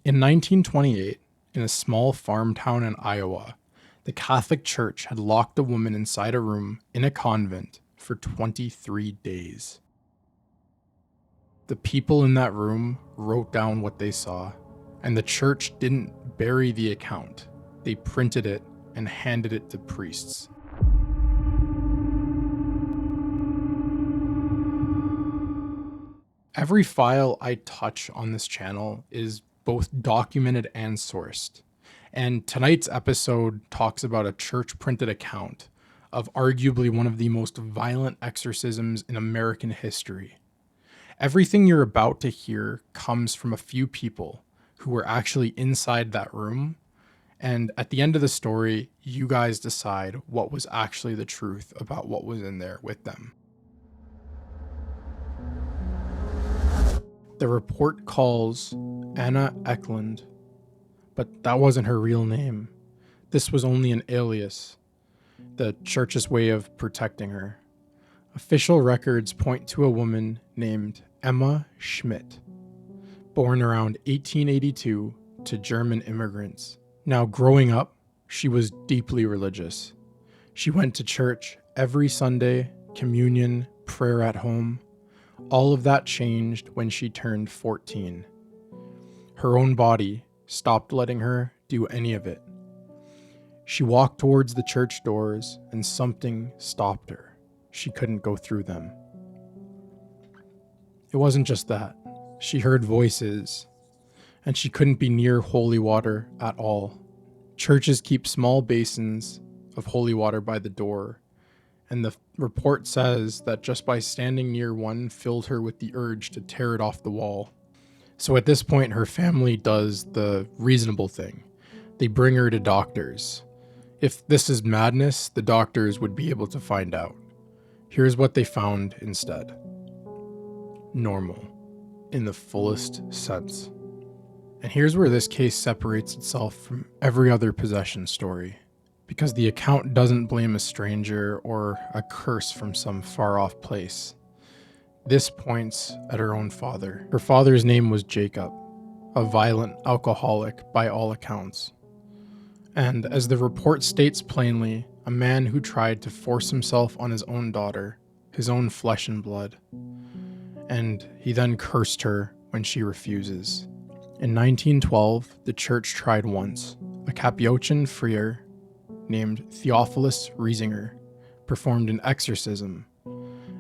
In 1928, in a small farm town in Iowa, the Catholic Church had locked a woman inside a room in a convent for 23 days. The people in that room wrote down what they saw, and the church didn't bury the account. They printed it and handed it to priests. Every file I touch on this channel is both documented and sourced. And tonight's episode talks about a church-printed account of arguably one of the most violent exorcisms in American history. Everything you're about to hear comes from a few people who were actually inside that room, and at the end of the story, you guys decide what was actually the truth about what was in there with them. The report calls Anna Ecklund, but that wasn't her real name. This was only an alias, the church's way of protecting her. Official records point to a woman named Emma Schmidt, born around 1882 to German immigrants. Now, growing up, she was deeply religious. She went to church every Sunday, communion, prayer at home. All of that changed when she turned 14. Her own body stopped letting her do any of it. She walked towards the church doors and something stopped her. She couldn't go through them. It wasn't just that. She heard voices, and she couldn't be near holy water at all. Churches keep small basins of holy water by the door, and the report says that just by standing near one filled her with the urge to tear it off the wall. So at this point, her family does the reasonable thing. They bring her to doctors. If this is madness, the doctors would be able to find out. Here's what they found instead. Normal, in the fullest sense. And here's where this case separates itself from every other possession story, because the account doesn't blame a stranger or a curse from some far-off place. This points at her own father. Her father's name was Jacob, a violent alcoholic by all accounts. And as the report states plainly, a man who tried to force himself on his own daughter, his own flesh and blood. And he then cursed her when she refuses. In 1912, the church tried once. A Capuchin friar named Theophilus Riesinger performed an exorcism,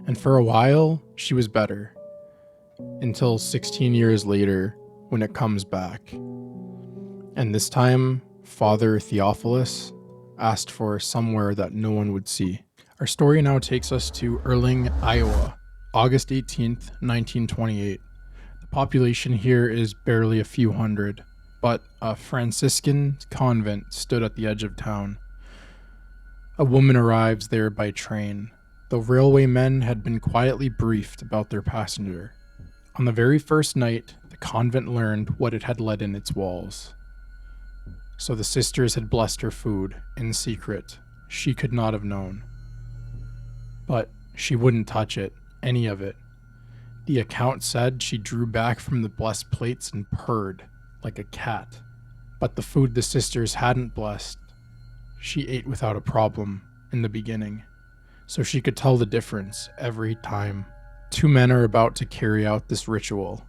and for a while she was better, until 16 years later when it comes back. And this time, Father Theophilus asked for somewhere that no one would see. Our story now takes us to Erling, Iowa, August 18th, 1928. The population here is barely a few hundred, but a Franciscan convent stood at the edge of town. A woman arrives there by train. The railway men had been quietly briefed about their passenger. On the very first night, the convent learned what it had let in its walls. So the sisters had blessed her food, in secret. She could not have known. But she wouldn't touch it, any of it. The account said she drew back from the blessed plates and purred, like a cat. But the food the sisters hadn't blessed, she ate without a problem in the beginning. So she could tell the difference every time. Two men are about to carry out this ritual.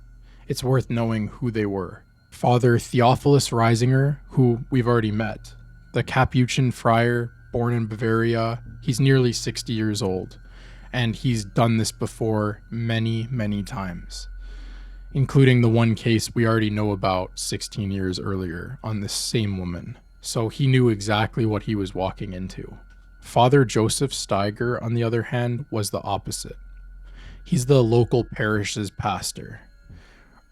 It's worth knowing who they were. Father Theophilus Riesinger, who we've already met, the Capuchin friar born in Bavaria. He's nearly 60 years old, and he's done this before many, many times, including the one case we already know about 16 years earlier on this same woman. So he knew exactly what he was walking into. Father Joseph Steiger, on the other hand, was the opposite. He's the local parish's pastor.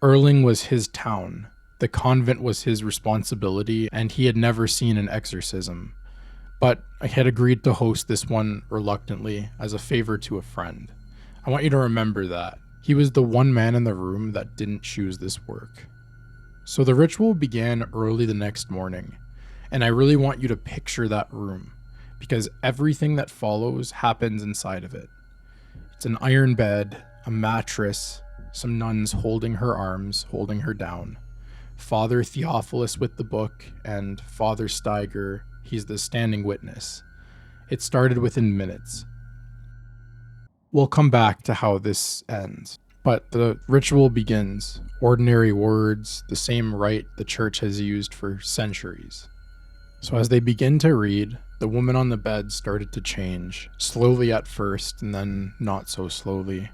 Erling was his town. The convent was his responsibility, and he had never seen an exorcism. But I had agreed to host this one reluctantly as a favor to a friend. I want you to remember that. He was the one man in the room that didn't choose this work. So the ritual began early the next morning, and I really want you to picture that room, because everything that follows happens inside of it. It's an iron bed, a mattress, some nuns holding her arms, holding her down. Father Theophilus with the book, and Father Steiger, he's the standing witness. It started within minutes. We'll come back to how this ends, but the ritual begins. Ordinary words, the same rite the church has used for centuries. So as they begin to read, the woman on the bed started to change, slowly at first, and then not so slowly.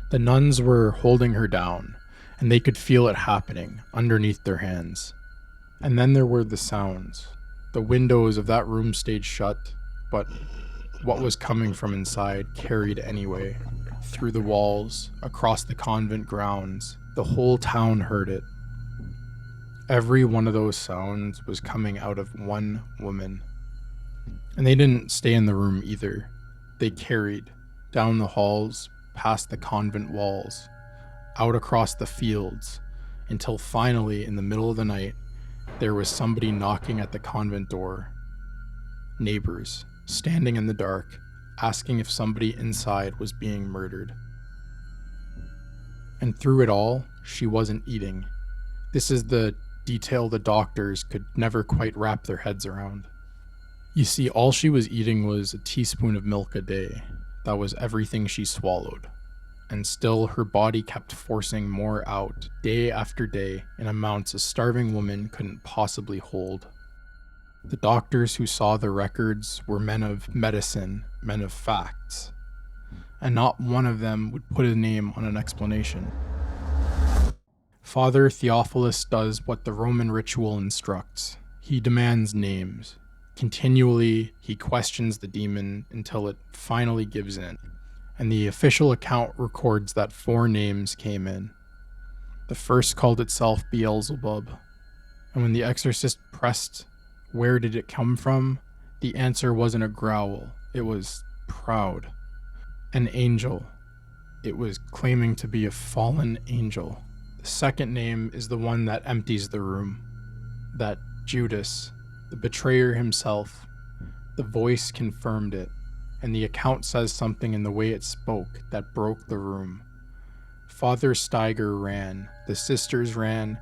The nuns were holding her down, and they could feel it happening underneath their hands. And then there were the sounds. The windows of that room stayed shut, but what was coming from inside carried anyway. Through the walls, across the convent grounds, the whole town heard it. Every one of those sounds was coming out of one woman. And they didn't stay in the room either. They carried down the halls, past the convent walls, out across the fields, until finally, in the middle of the night, there was somebody knocking at the convent door. Neighbors, standing in the dark, asking if somebody inside was being murdered. And through it all, she wasn't eating. This is the detail the doctors could never quite wrap their heads around. You see, all she was eating was a teaspoon of milk a day. That was everything she swallowed. And still, her body kept forcing more out, day after day, in amounts a starving woman couldn't possibly hold. The doctors who saw the records were men of medicine, men of facts. And not one of them would put a name on an explanation. Father Theophilus does what the Roman ritual instructs. He demands names. Continually, he questions the demon until it finally gives in. And the official account records that 4 names came in. The first called itself Beelzebub. And when the exorcist pressed where did it come from, the answer wasn't a growl. It was proud. An angel. It was claiming to be a fallen angel. The second name is the one that empties the room. That Judas, the betrayer himself. The voice confirmed it, and the account says something in the way it spoke that broke the room. Father Steiger ran, the sisters ran,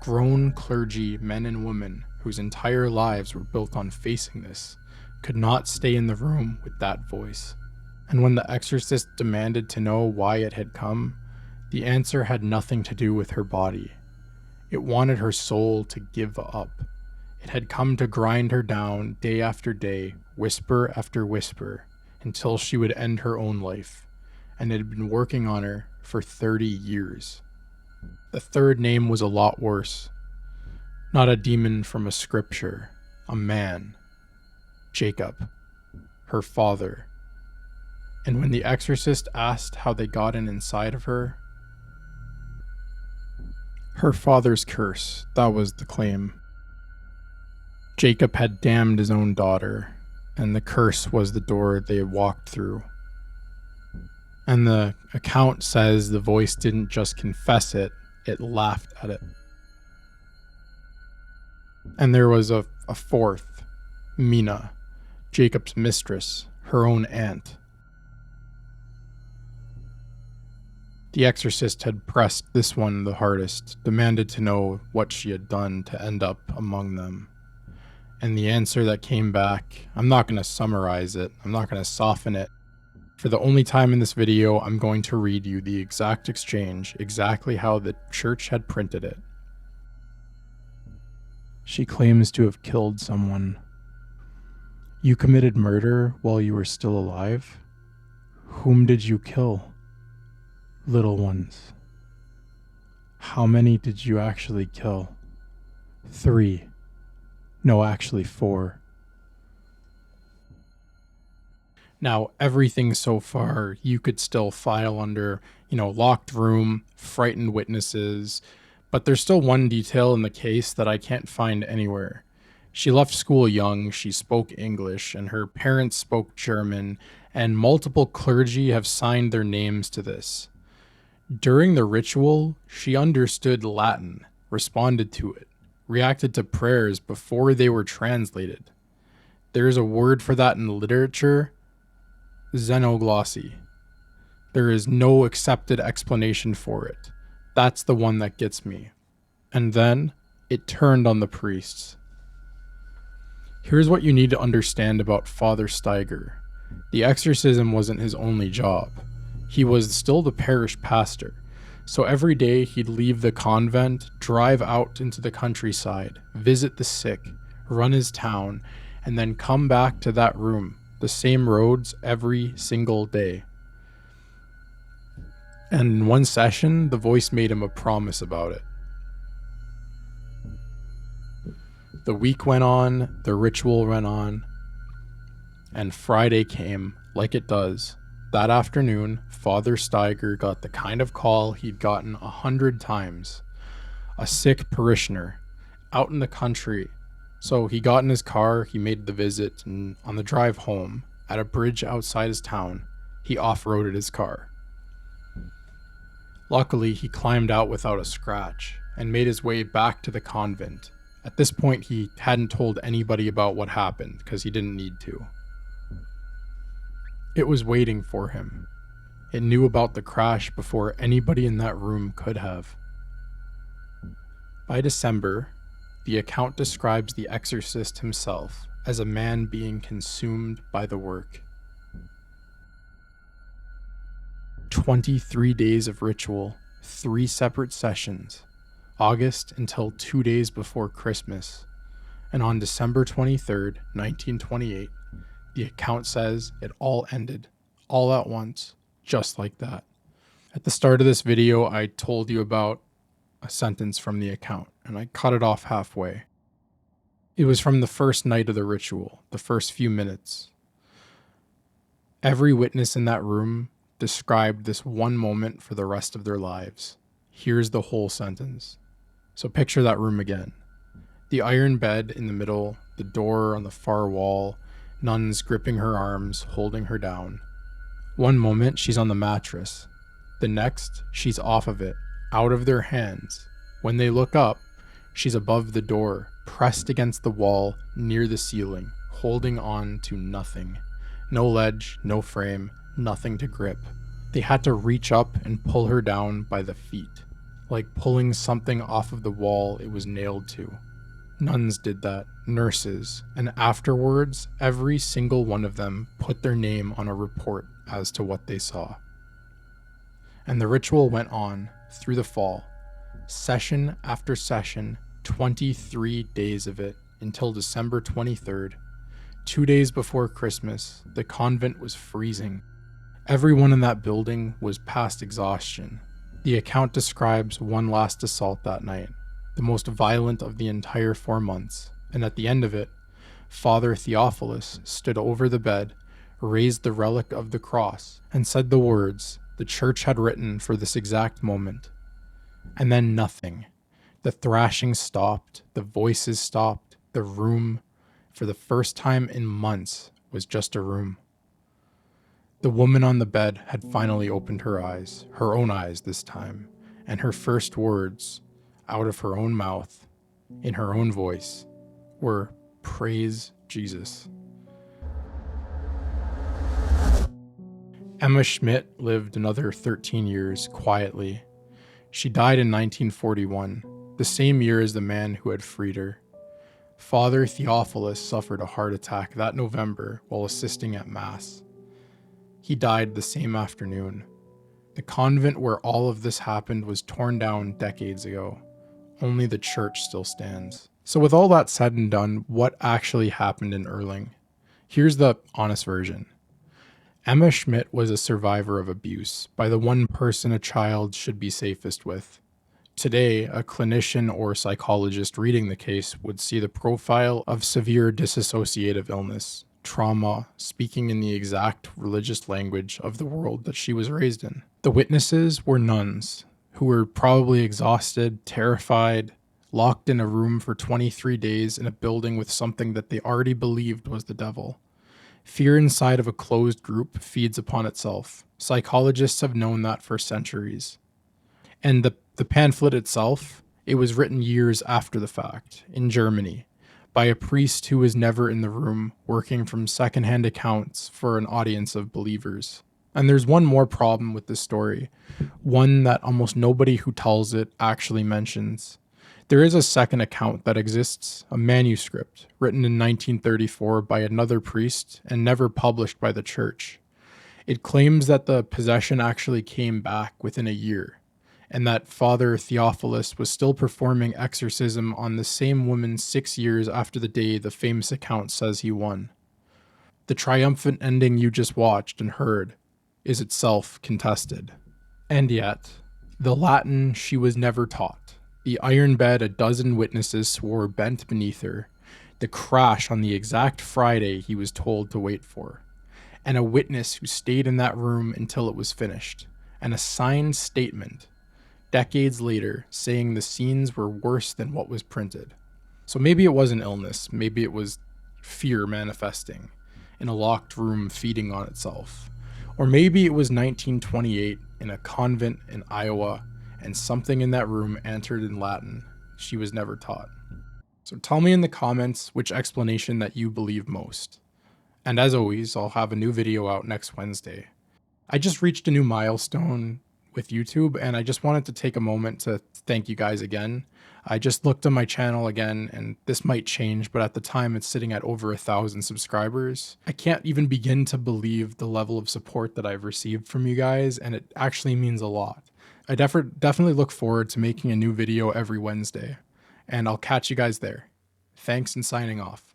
grown clergy, men and women, whose entire lives were built on facing this, could not stay in the room with that voice. And when the exorcist demanded to know why it had come, the answer had nothing to do with her body. It wanted her soul to give up. It had come to grind her down day after day, whisper after whisper, until she would end her own life, and it had been working on her for 30 years. The third name was a lot worse. Not a demon from a scripture, a man. Jacob, her father. And when the exorcist asked how they got in inside of her, her father's curse, that was the claim. Jacob had damned his own daughter, and the curse was the door they walked through. And the account says the voice didn't just confess it, it laughed at it. And there was a fourth, Mina, Jacob's mistress, her own aunt. The exorcist had pressed this one the hardest, demanded to know what she had done to end up among them. And the answer that came back, I'm not going to summarize it, I'm not going to soften it. For the only time in this video, I'm going to read you the exact exchange, exactly how the church had printed it. She claims to have killed someone. You committed murder while you were still alive? Whom did you kill? Little ones. How many did you actually kill? 3. No, actually 4. Now, everything so far you could still file under, locked room, frightened witnesses, but there's still one detail in the case that I can't find anywhere. She left school young, she spoke English, and her parents spoke German, and multiple clergy have signed their names to this. During the ritual, she understood Latin, responded to it, reacted to prayers before they were translated. There's a word for that in literature, xenoglossy. There is no accepted explanation for it. That's the one that gets me. And then, It turned on the priests. Here's what you need to understand about Father Steiger. The exorcism wasn't his only job. He was still the parish pastor. So every day he'd leave the convent, drive out into the countryside, visit the sick, run his town, and then come back to that room, the same roads every single day. And in one session, the voice made him a promise about it. The week went on, the ritual went on, and Friday came, like it does. That afternoon, Father Steiger got the kind of call he'd gotten 100 times. A sick parishioner, out in the country. So he got in his car, he made the visit, and on the drive home, at a bridge outside his town, he off-roaded his car. Luckily, he climbed out without a scratch, and made his way back to the convent. At this point, he hadn't told anybody about what happened, because he didn't need to. It was waiting for him. It knew about the crash before anybody in that room could have. By December, the account describes the exorcist himself as a man being consumed by the work. 23 days of ritual, 3 separate sessions, August until 2 days before Christmas, and on December 23rd, 1928, the account says it all ended, all at once, just like that. At the start of this video, I told you about a sentence from the account, and I cut it off halfway. It was from the first night of the ritual, the first few minutes. Every witness in that room described this one moment for the rest of their lives. Here's the whole sentence. So picture that room again. The iron bed in the middle, the door on the far wall, nuns gripping her arms, holding her down. One moment, she's on the mattress. The next, she's off of it, out of their hands. When they look up, she's above the door, pressed against the wall, near the ceiling, holding on to nothing. No ledge, no frame, nothing to grip. They had to reach up and pull her down by the feet, like pulling something off of the wall it was nailed to. Nuns did that, nurses, and afterwards, every single one of them put their name on a report as to what they saw. And the ritual went on through the fall, session after session, 23 days of it, until December 23rd. 2 days before Christmas, the convent was freezing. Everyone in that building was past exhaustion. The account describes one last assault that night, the most violent of the entire 4 months, and at the end of it, Father Theophilus stood over the bed, raised the relic of the cross, and said the words the church had written for this exact moment. And then nothing. The thrashing stopped, the voices stopped, the room, for the first time in months, was just a room. The woman on the bed had finally opened her eyes, her own eyes this time, and her first words, out of her own mouth, in her own voice, were, "Praise Jesus." Emma Schmidt lived another 13 years quietly. She died in 1941, the same year as the man who had freed her. Father Theophilus suffered a heart attack that November while assisting at Mass. He died the same afternoon. The convent where all of this happened was torn down decades ago. Only the church still stands. So with all that said and done, what actually happened in Erling? Here's the honest version. Emma Schmidt was a survivor of abuse by the one person a child should be safest with. Today, a clinician or psychologist reading the case would see the profile of severe dissociative illness, trauma, speaking in the exact religious language of the world that she was raised in. The witnesses were nuns, who were probably exhausted, terrified, locked in a room for 23 days in a building with something that they already believed was the devil. Fear inside of a closed group feeds upon itself. Psychologists have known that for centuries. And the pamphlet itself, it was written years after the fact, in Germany, by a priest who was never in the room, working from secondhand accounts for an audience of believers. And there's one more problem with this story, one that almost nobody who tells it actually mentions. There is a second account that exists, a manuscript written in 1934 by another priest and never published by the church. It claims that the possession actually came back within a year, and that Father Theophilus was still performing exorcism on the same woman 6 years after the day the famous account says he won. The triumphant ending you just watched and heard is itself contested. And yet, the Latin she was never taught, the iron bed a dozen witnesses swore bent beneath her, the crash on the exact Friday he was told to wait for, and a witness who stayed in that room until it was finished, and a signed statement decades later saying the scenes were worse than what was printed. So maybe it was an illness, maybe it was fear manifesting in a locked room feeding on itself. Or maybe it was 1928 in a convent in Iowa and something in that room answered in Latin she was never taught. So tell me in the comments which explanation that you believe most. And as always, I'll have a new video out next Wednesday. I just reached a new milestone with YouTube, and I just wanted to take a moment to thank you guys again. I just looked on my channel again, and this might change, but at the time it's sitting at over 1,000 subscribers. I can't even begin to believe the level of support that I've received from you guys, and it actually means a lot. I definitely look forward to making a new video every Wednesday, and I'll catch you guys there. Thanks and signing off.